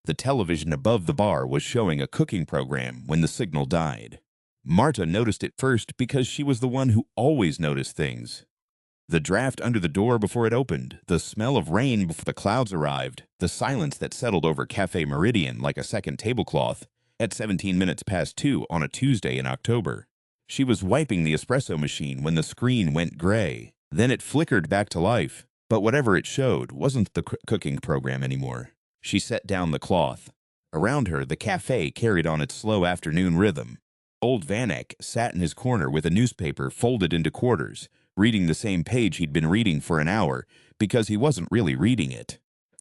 The television above the bar was showing a cooking program when the signal died. Marta noticed it first because she was the one who always noticed things. The draft under the door before it opened, the smell of rain before the clouds arrived, the silence that settled over Cafe Meridian like a second tablecloth at 17 minutes past 2 on a Tuesday in October. She was wiping the espresso machine when the screen went gray. Then it flickered back to life, but whatever it showed wasn't the cooking program anymore. She set down the cloth. Around her, the cafe carried on its slow afternoon rhythm. Old Vanek sat in his corner with a newspaper folded into quarters, reading the same page he'd been reading for an hour because he wasn't really reading it.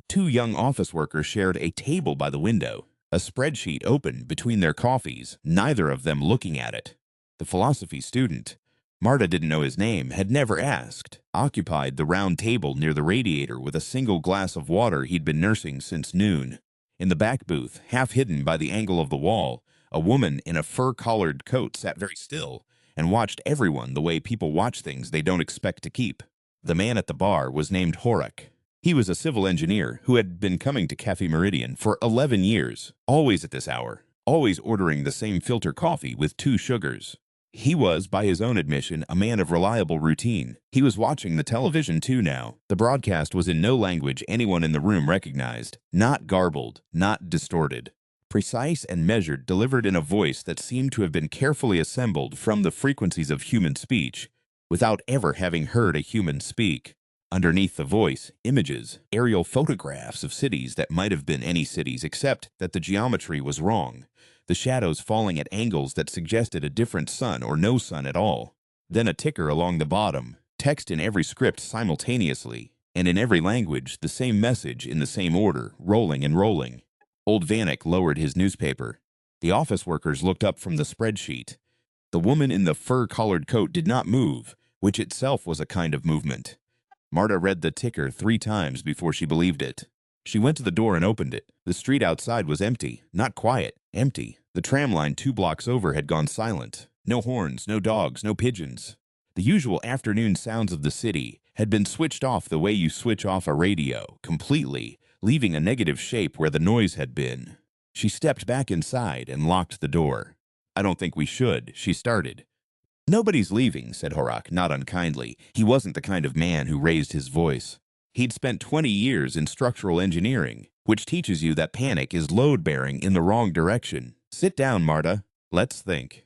Two young office workers shared a table by the window, a spreadsheet open between their coffees, neither of them looking at it. The philosophy student, Marta didn't know his name, had never asked, occupied the round table near the radiator with a single glass of water he'd been nursing since noon. In the back booth, half hidden by the angle of the wall, a woman in a fur-collared coat sat very still and watched everyone the way people watch things they don't expect to keep. The man at the bar was named Horak. He was a civil engineer who had been coming to Cafe Meridian for 11 years, always at this hour, always ordering the same filter coffee with 2 sugars. He was, by his own admission, a man of reliable routine. He was watching the television too now. The broadcast was in no language anyone in the room recognized, not garbled, not distorted. Precise and measured, delivered in a voice that seemed to have been carefully assembled from the frequencies of human speech, without ever having heard a human speak. Underneath the voice, images, aerial photographs of cities that might have been any cities except that the geometry was wrong, the shadows falling at angles that suggested a different sun or no sun at all. Then a ticker along the bottom, text in every script simultaneously, and in every language the same message in the same order, rolling and rolling. Old Vanek lowered his newspaper. The office workers looked up from the spreadsheet. The woman in the fur-collared coat did not move, which itself was a kind of movement. Marta read the ticker 3 times before she believed it. She went to the door and opened it. The street outside was empty, not quiet, empty. The tram line 2 blocks over had gone silent. No horns, no dogs, no pigeons. The usual afternoon sounds of the city had been switched off the way you switch off a radio, completely, leaving a negative shape where the noise had been. She stepped back inside and locked the door. "I don't think we should," she started. "Nobody's leaving," said Horak, not unkindly. He wasn't the kind of man who raised his voice. He'd spent 20 years in structural engineering, which teaches you that panic is load-bearing in the wrong direction. "Sit down, Marta. Let's think."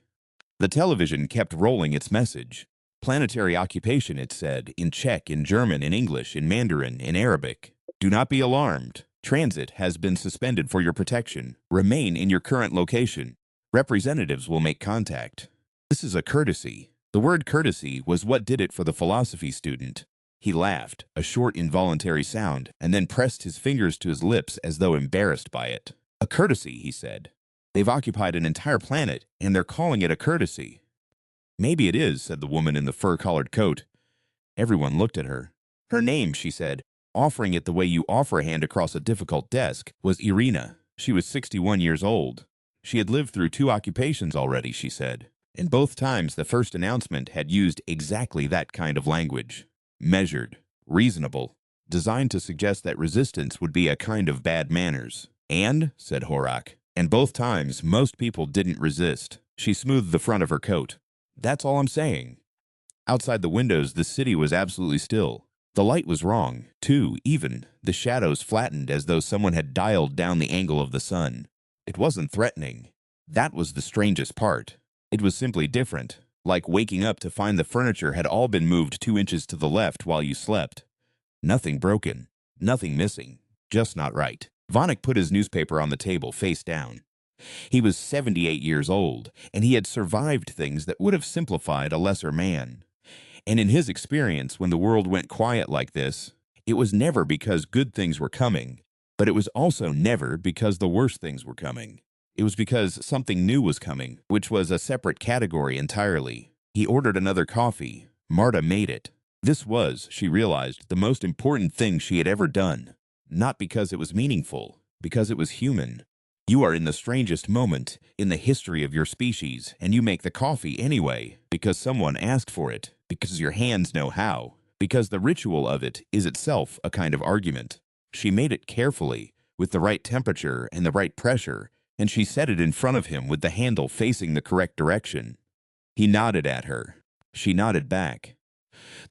The television kept rolling its message. Planetary occupation, it said, in Czech, in German, in English, in Mandarin, in Arabic. "Do not be alarmed. Transit has been suspended for your protection. Remain in your current location. Representatives will make contact." This is a courtesy. The word courtesy was what did it for the philosophy student. He laughed, a short involuntary sound, and then pressed his fingers to his lips as though embarrassed by it. "A courtesy," he said. "They've occupied an entire planet, and they're calling it a courtesy." "Maybe it is," said the woman in the fur-collared coat. Everyone looked at her. Her name, she said, offering it the way you offer a hand across a difficult desk, was Irina. She was 61 years old. She had lived through 2 occupations already, she said, and both times the first announcement had used exactly that kind of language. Measured, reasonable, designed to suggest that resistance would be a kind of bad manners. "And," said Horak, "and both times most people didn't resist." She smoothed the front of her coat. "That's all I'm saying." Outside the windows, the city was absolutely still. The light was wrong, too, even. The shadows flattened as though someone had dialed down the angle of the sun. It wasn't threatening. That was the strangest part. It was simply different, like waking up to find the furniture had all been moved 2 inches to the left while you slept. Nothing broken, nothing missing, just not right. Vanek put his newspaper on the table, face down. He was 78 years old, and he had survived things that would have simplified a lesser man. And in his experience, when the world went quiet like this, it was never because good things were coming, but it was also never because the worst things were coming. It was because something new was coming, which was a separate category entirely. He ordered another coffee. Marta made it. This was, she realized, the most important thing she had ever done. Not because it was meaningful, because it was human. You are in the strangest moment in the history of your species, and you make the coffee anyway, because someone asked for it, because your hands know how, because the ritual of it is itself a kind of argument. She made it carefully, with the right temperature and the right pressure, and she set it in front of him with the handle facing the correct direction. He nodded at her. She nodded back.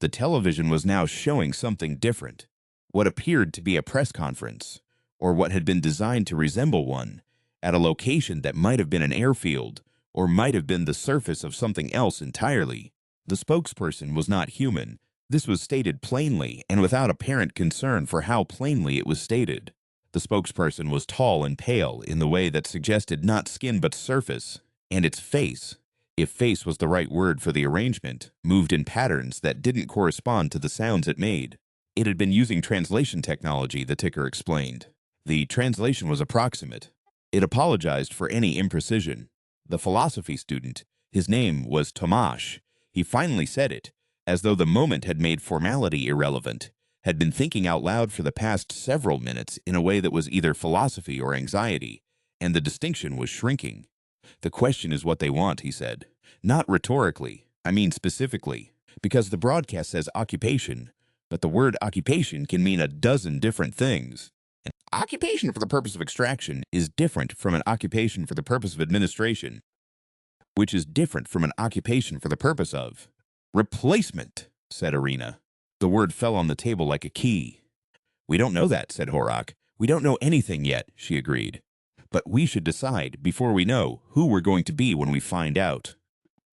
The television was now showing something different, what appeared to be a press conference, or what had been designed to resemble one, at a location that might have been an airfield, or might have been the surface of something else entirely. The spokesperson was not human. This was stated plainly and without apparent concern for how plainly it was stated. The spokesperson was tall and pale in the way that suggested not skin but surface, and its face, if face was the right word for the arrangement, moved in patterns that didn't correspond to the sounds it made. It had been using translation technology, the ticker explained. The translation was approximate. It apologized for any imprecision. The philosophy student, his name was Tomasz, he finally said it, as though the moment had made formality irrelevant, had been thinking out loud for the past several minutes in a way that was either philosophy or anxiety, and the distinction was shrinking. The question is what they want, he said. Not rhetorically, I mean specifically, because the broadcast says occupation, but the word occupation can mean a dozen different things. An occupation for the purpose of extraction is different from an occupation for the purpose of administration, which is different from an occupation for the purpose of replacement, said Irina. The word fell on the table like a key. We don't know that, said Horak. We don't know anything yet, she agreed. But we should decide, before we know, who we're going to be when we find out.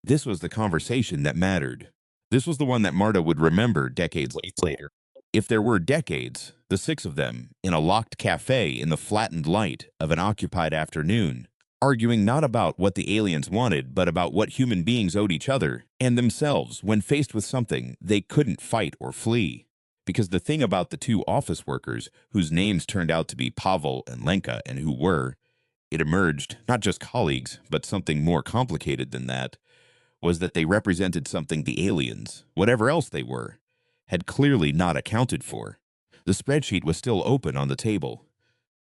This was the conversation that mattered. This was the one that Marta would remember decades later. If there were decades, the 6 of them, in a locked cafe in the flattened light of an occupied afternoon, arguing not about what the aliens wanted, but about what human beings owed each other and themselves when faced with something they couldn't fight or flee. Because the thing about the 2 office workers, whose names turned out to be Pavel and Lenka, and who were, it emerged, not just colleagues, but something more complicated than that, was that they represented something the aliens, whatever else they were, had clearly not accounted for. The spreadsheet was still open on the table.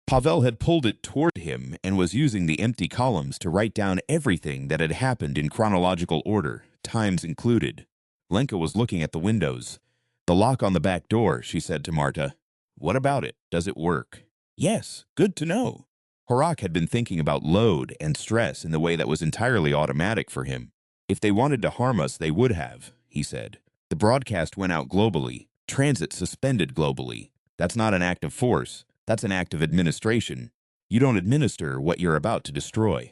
Pavel had pulled it toward him and was using the empty columns to write down everything that had happened in chronological order, times included. Lenka was looking at the windows. The lock on the back door, she said to Marta. What about it? Does it work? Yes, good to know. Horak had been thinking about load and stress in the way that was entirely automatic for him. If they wanted to harm us, they would have, he said. The broadcast went out globally. Transit suspended globally. That's not an act of force. That's an act of administration. You don't administer what you're about to destroy.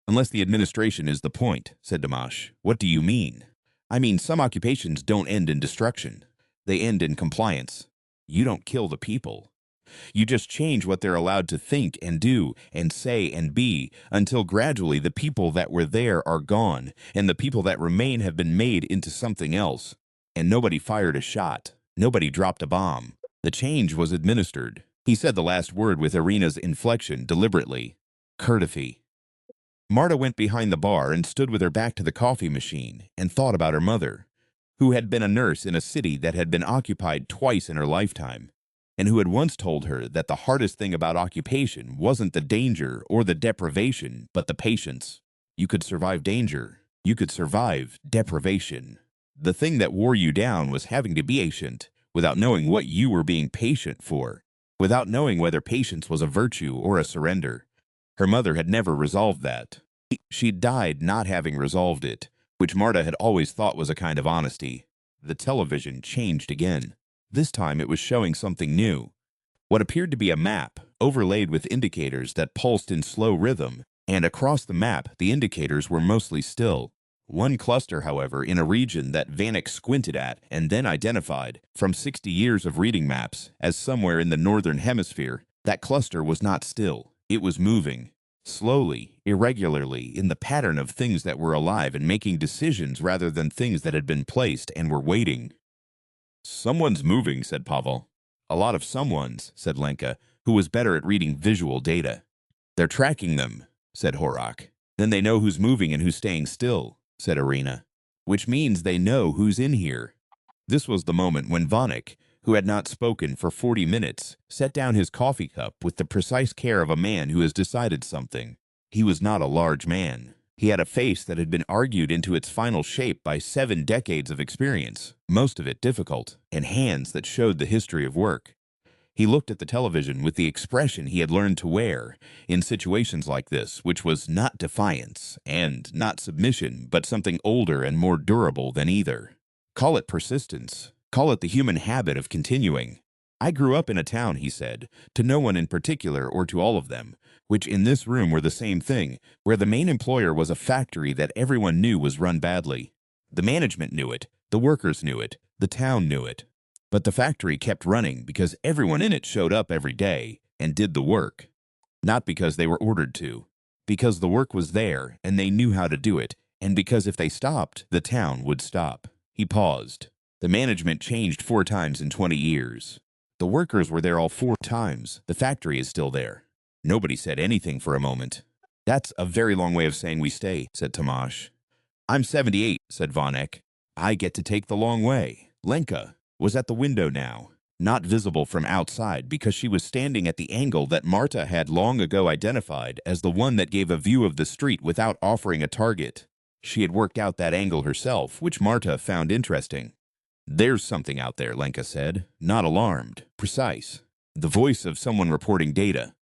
Unless the administration is the point, said Dimash. What do you mean? I mean, some occupations don't end in destruction. They end in compliance. You don't kill the people. You just change what they're allowed to think and do and say and be until gradually the people that were there are gone and the people that remain have been made into something else. And nobody fired a shot. Nobody dropped a bomb. The change was administered. He said the last word with Irina's inflection deliberately. Courtesy. Marta went behind the bar and stood with her back to the coffee machine and thought about her mother, who had been a nurse in a city that had been occupied twice in her lifetime, and who had once told her that the hardest thing about occupation wasn't the danger or the deprivation, but the patience. You could survive danger. You could survive deprivation. The thing that wore you down was having to be patient without knowing what you were being patient for, without knowing whether patience was a virtue or a surrender. Her mother had never resolved that. She died not having resolved it, which Marta had always thought was a kind of honesty. The television changed again. This time it was showing something new. What appeared to be a map, overlaid with indicators that pulsed in slow rhythm, and across the map the indicators were mostly still. One cluster, however, in a region that Vanek squinted at and then identified, from 60 years of reading maps, as somewhere in the northern hemisphere, that cluster was not still. It was moving, slowly, irregularly, in the pattern of things that were alive and making decisions rather than things that had been placed and were waiting. Someone's moving, said Pavel. A lot of someones, said Lenka, who was better at reading visual data. They're tracking them, said Horak. Then they know who's moving and who's staying still, said Irina. Which means they know who's in here. This was the moment when Vanek, who had not spoken for 40 minutes, set down his coffee cup with the precise care of a man who has decided something. He was not a large man. He had a face that had been argued into its final shape by 7 decades of experience, most of it difficult, and hands that showed the history of work. He looked at the television with the expression he had learned to wear in situations like this, which was not defiance and not submission, but something older and more durable than either. Call it persistence. Call it the human habit of continuing. I grew up in a town, he said, to no one in particular or to all of them, which in this room were the same thing, where the main employer was a factory that everyone knew was run badly. The management knew it, the workers knew it, the town knew it. But the factory kept running because everyone in it showed up every day and did the work. Not because they were ordered to. Because the work was there and they knew how to do it, and because if they stopped, the town would stop. He paused. The management changed 4 times in 20 years. The workers were there all 4 times. The factory is still there. Nobody said anything for a moment. That's a very long way of saying we stay, said Tomasz. I'm 78, said Von Eck. I get to take the long way. Lenka was at the window now, not visible from outside because she was standing at the angle that Marta had long ago identified as the one that gave a view of the street without offering a target. She had worked out that angle herself, which Marta found interesting. There's something out there, Lenka said, not alarmed, precise. The voice of someone reporting data.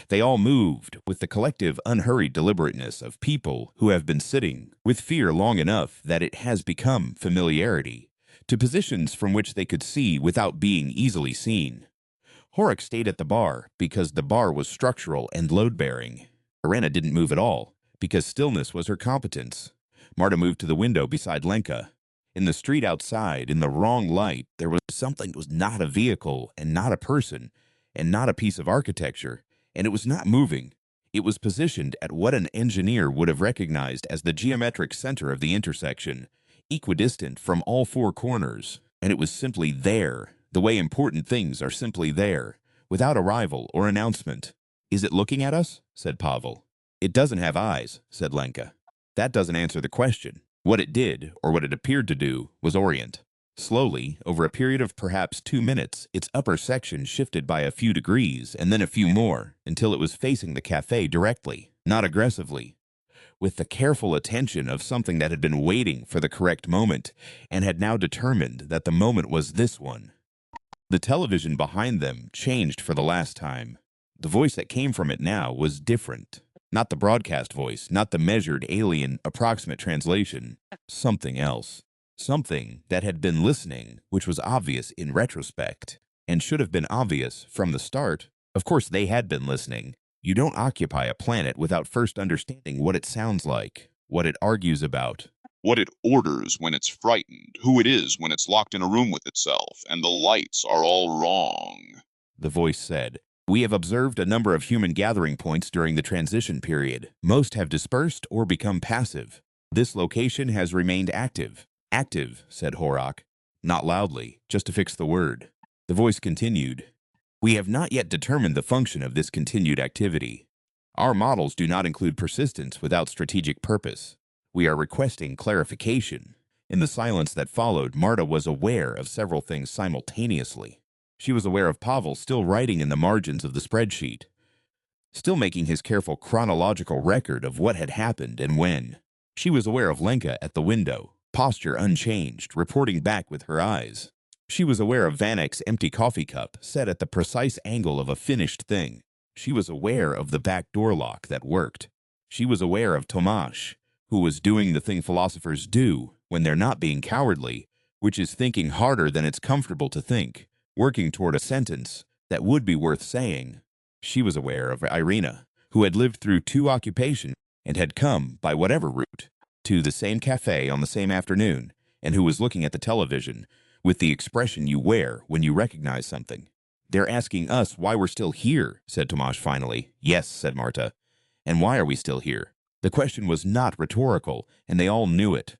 They all moved with the collective unhurried deliberateness of people who have been sitting with fear long enough that it has become familiarity, to positions from which they could see without being easily seen. Horak stayed at the bar because the bar was structural and load-bearing. Irena didn't move at all because stillness was her competence. Marta moved to the window beside Lenka. In the street outside, in the wrong light, there was something that was not a vehicle and not a person and not a piece of architecture, and it was not moving. It was positioned at what an engineer would have recognized as the geometric center of the intersection, equidistant from all 4 corners, and it was simply there, the way important things are simply there, without arrival or announcement. Is it looking at us? Said Pavel. It doesn't have eyes, said Lenka. That doesn't answer the question. What it did, or what it appeared to do, was orient. Slowly, over a period of perhaps 2 minutes, its upper section shifted by a few degrees, and then a few more, until it was facing the cafe directly, not aggressively, with the careful attention of something that had been waiting for the correct moment, and had now determined that the moment was this one. The television behind them changed for the last time. The voice that came from it now was different. Not the broadcast voice, not the measured, alien, approximate translation. Something else. Something that had been listening, which was obvious in retrospect, and should have been obvious from the start. Of course, they had been listening. You don't occupy a planet without first understanding what it sounds like, what it argues about, what it orders when it's frightened, who it is when it's locked in a room with itself, and the lights are all wrong. The voice said. We have observed a number of human gathering points during the transition period. Most have dispersed or become passive. This location has remained active. Active, said Horak. Not loudly, just to fix the word. The voice continued. We have not yet determined the function of this continued activity. Our models do not include persistence without strategic purpose. We are requesting clarification. In the silence that followed, Marta was aware of several things simultaneously. She was aware of Pavel still writing in the margins of the spreadsheet, still making his careful chronological record of what had happened and when. She was aware of Lenka at the window, posture unchanged, reporting back with her eyes. She was aware of Van Eck's empty coffee cup set at the precise angle of a finished thing. She was aware of the back door lock that worked. She was aware of Tomasz, who was doing the thing philosophers do when they're not being cowardly, which is thinking harder than it's comfortable to think, working toward a sentence that would be worth saying. She was aware of Irina, who had lived through 2 occupations and had come, by whatever route, to the same cafe on the same afternoon, and who was looking at the television with the expression you wear when you recognize something. They're asking us why we're still here, said Tomasz finally. Yes, said Marta. And why are we still here? The question was not rhetorical, and they all knew it.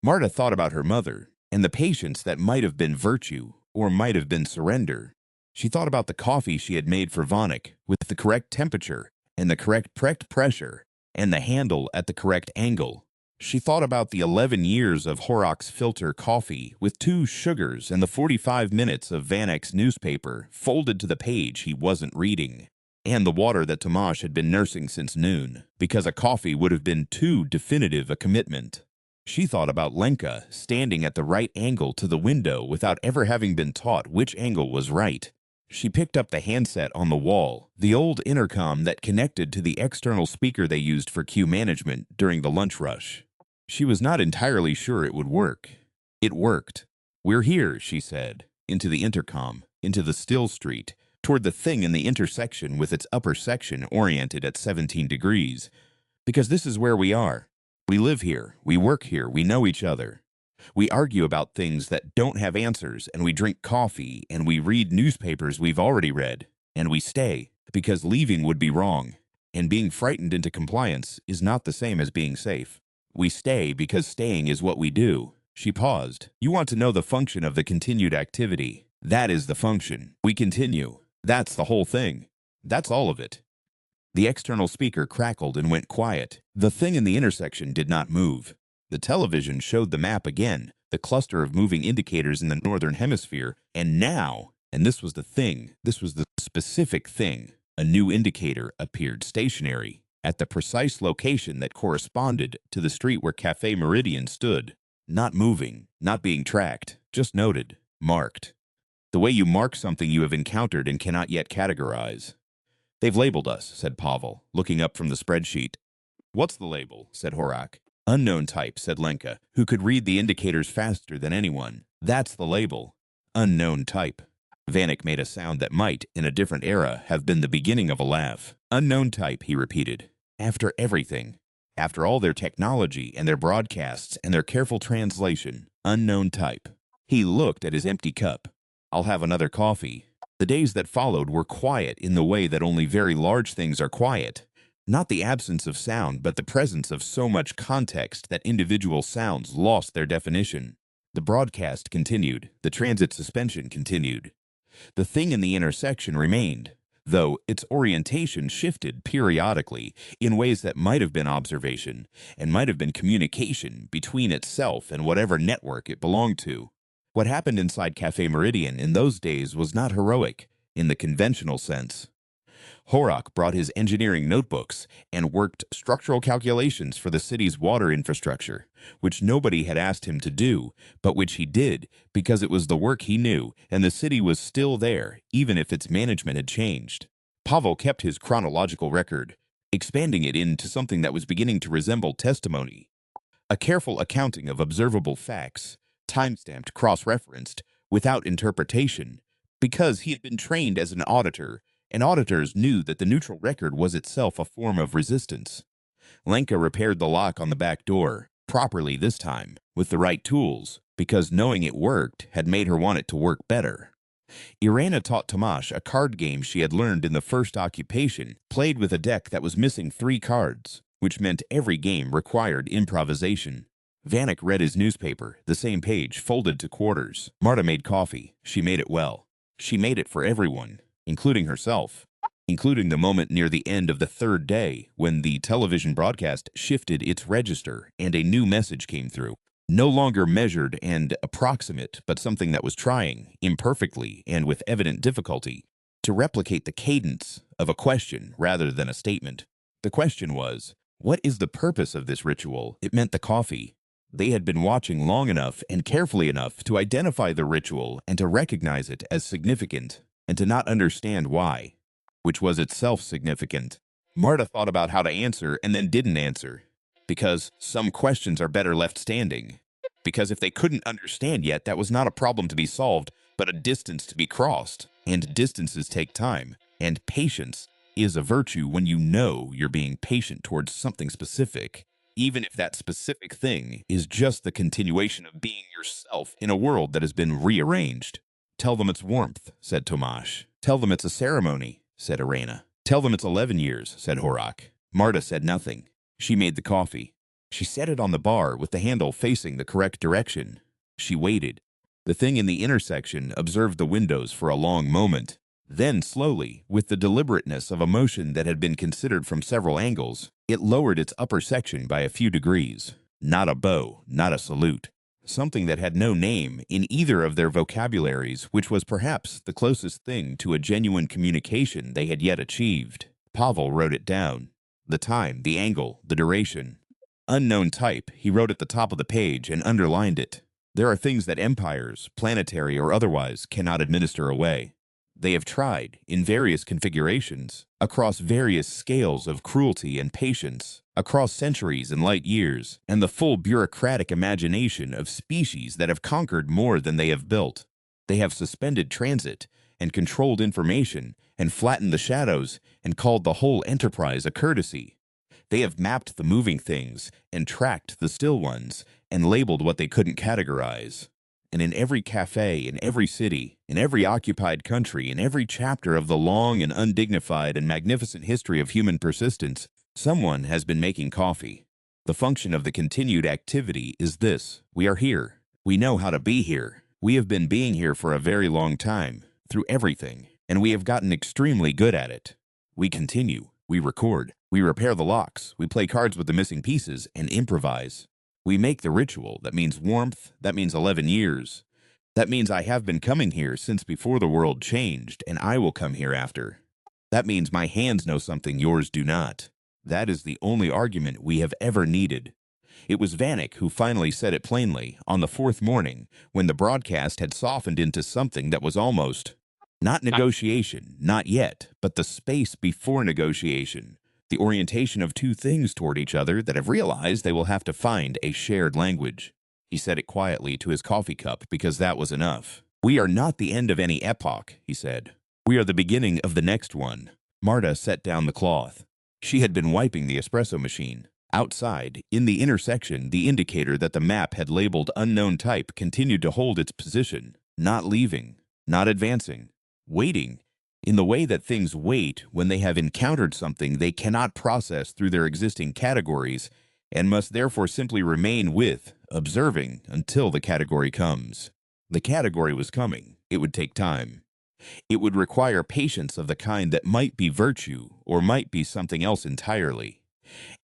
Marta thought about her mother, and the patience that might have been virtue, or might have been surrender. She thought about the coffee she had made for Vanek, with the correct temperature, and the correct pressure, and the handle at the correct angle. She thought about the 11 years of Horak's filter coffee, with 2 sugars and the 45 minutes of Vanek's newspaper folded to the page he wasn't reading, and the water that Tomasz had been nursing since noon, because a coffee would have been too definitive a commitment. She thought about Lenka standing at the right angle to the window without ever having been taught which angle was right. She picked up the handset on the wall, the old intercom that connected to the external speaker they used for queue management during the lunch rush. She was not entirely sure it would work. It worked. "We're here," she said, into the intercom, into the still street, toward the thing in the intersection with its upper section oriented at 17 degrees. "Because this is where we are. We live here, we work here, we know each other. We argue about things that don't have answers, and we drink coffee, and we read newspapers we've already read, and we stay, because leaving would be wrong, and being frightened into compliance is not the same as being safe. We stay because staying is what we do." She paused. "You want to know the function of the continued activity. That is the function. We continue. That's the whole thing. That's all of it." The external speaker crackled and went quiet. The thing in the intersection did not move. The television showed the map again, the cluster of moving indicators in the northern hemisphere, and now, and this was the thing, this was the specific thing, a new indicator appeared stationary at the precise location that corresponded to the street where Café Meridian stood. Not moving, not being tracked, just noted, marked. The way you mark something you have encountered and cannot yet categorize. "They've labeled us," said Pavel, looking up from the spreadsheet. "What's the label?" said Horak. "Unknown type," said Lenka, who could read the indicators faster than anyone. "That's the label. Unknown type." Vanek made a sound that might, in a different era, have been the beginning of a laugh. "Unknown type," he repeated. "After everything. After all their technology and their broadcasts and their careful translation. Unknown type." He looked at his empty cup. "I'll have another coffee." The days that followed were quiet in the way that only very large things are quiet. Not the absence of sound, but the presence of so much context that individual sounds lost their definition. The broadcast continued. The transit suspension continued. The thing in the intersection remained, though its orientation shifted periodically in ways that might have been observation and might have been communication between itself and whatever network it belonged to. What happened inside Café Meridian in those days was not heroic in the conventional sense. Horak brought his engineering notebooks and worked structural calculations for the city's water infrastructure, which nobody had asked him to do, but which he did because it was the work he knew, and the city was still there, even if its management had changed. Pavel kept his chronological record, expanding it into something that was beginning to resemble testimony. A careful accounting of observable facts, time-stamped, cross-referenced, without interpretation, because he had been trained as an auditor, and auditors knew that the neutral record was itself a form of resistance. Lenka repaired the lock on the back door, properly this time, with the right tools, because knowing it worked had made her want it to work better. Irena taught Tomasz a card game she had learned in the first occupation, played with a deck that was missing 3 cards, which meant every game required improvisation. Vanek read his newspaper, the same page, folded to quarters. Marta made coffee. She made it well. She made it for everyone, including herself, including the moment near the end of the 3rd day when the television broadcast shifted its register and a new message came through. No longer measured and approximate, but something that was trying, imperfectly and with evident difficulty, to replicate the cadence of a question rather than a statement. The question was, what is the purpose of this ritual? It meant the coffee. They had been watching long enough and carefully enough to identify the ritual and to recognize it as significant, and to not understand why, which was itself significant. Marta thought about how to answer and then didn't answer, because some questions are better left standing. Because if they couldn't understand yet, that was not a problem to be solved, but a distance to be crossed. And distances take time, and patience is a virtue when you know you're being patient towards something specific, even if that specific thing is just the continuation of being yourself in a world that has been rearranged. "Tell them it's warmth," said Tomasz. "Tell them it's a ceremony," said Irena. "Tell them it's 11 years, said Horak. Marta said nothing. She made the coffee. She set it on the bar with the handle facing the correct direction. She waited. The thing in the intersection observed the windows for a long moment. Then, slowly, with the deliberateness of a motion that had been considered from several angles, it lowered its upper section by a few degrees. Not a bow, not a salute. Something that had no name in either of their vocabularies, which was perhaps the closest thing to a genuine communication they had yet achieved. Pavel wrote it down. The time, the angle, the duration. Unknown type, he wrote at the top of the page and underlined it. There are things that empires, planetary or otherwise, cannot administer away. They have tried, in various configurations, across various scales of cruelty and patience, across centuries and light years, and the full bureaucratic imagination of species that have conquered more than they have built. They have suspended transit, and controlled information, and flattened the shadows, and called the whole enterprise a courtesy. They have mapped the moving things, and tracked the still ones, and labeled what they couldn't categorize. And in every cafe, in every city, in every occupied country, in every chapter of the long and undignified and magnificent history of human persistence, someone has been making coffee. The function of the continued activity is this: we are here. We know how to be here. We have been being here for a very long time, through everything, and we have gotten extremely good at it. We continue. We record. We repair the locks. We play cards with the missing pieces and improvise. We make the ritual. That means warmth. That means 11 years. That means I have been coming here since before the world changed, and I will come here after. That means my hands know something yours do not. That is the only argument we have ever needed. It was Vanek who finally said it plainly on the fourth morning, when the broadcast had softened into something that was almost not negotiation, not yet, but the space before negotiation. The orientation of two things toward each other that have realized they will have to find a shared language. He said it quietly to his coffee cup because that was enough. We are not the end of any epoch, he said. We are the beginning of the next one. Marta set down the cloth. She had been wiping the espresso machine. Outside, in the intersection, the indicator that the map had labeled unknown type continued to hold its position, not leaving, not advancing, waiting, in the way that things wait when they have encountered something they cannot process through their existing categories and must therefore simply remain with, observing, until the category comes. The category was coming. It would take time. It would require patience of the kind that might be virtue or might be something else entirely.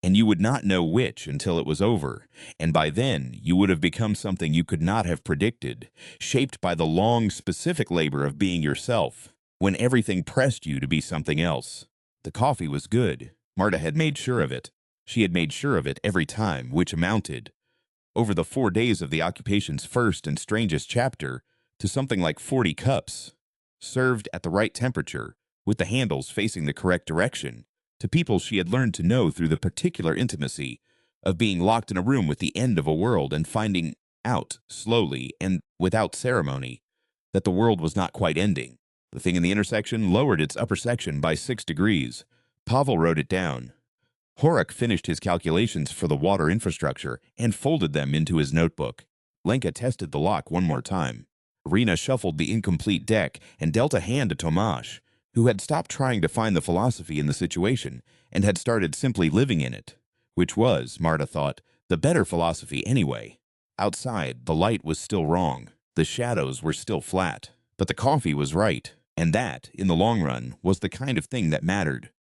And you would not know which until it was over, and by then you would have become something you could not have predicted, shaped by the long, specific labor of being yourself, when everything pressed you to be something else. The coffee was good. Marta had made sure of it. She had made sure of it every time, which amounted, over the 4 days of the occupation's first and strangest chapter, to something like 40 cups, served at the right temperature, with the handles facing the correct direction, to people she had learned to know through the particular intimacy of being locked in a room with the end of a world and finding out, slowly and without ceremony, that the world was not quite ending. The thing in the intersection lowered its upper section by 6 degrees. Pavel wrote it down. Horak finished his calculations for the water infrastructure and folded them into his notebook. Lenka tested the lock one more time. Rena shuffled the incomplete deck and dealt a hand to Tomasz, who had stopped trying to find the philosophy in the situation and had started simply living in it, which was, Marta thought, the better philosophy anyway. Outside, the light was still wrong. The shadows were still flat. But the coffee was right, and that, in the long run, was the kind of thing that mattered.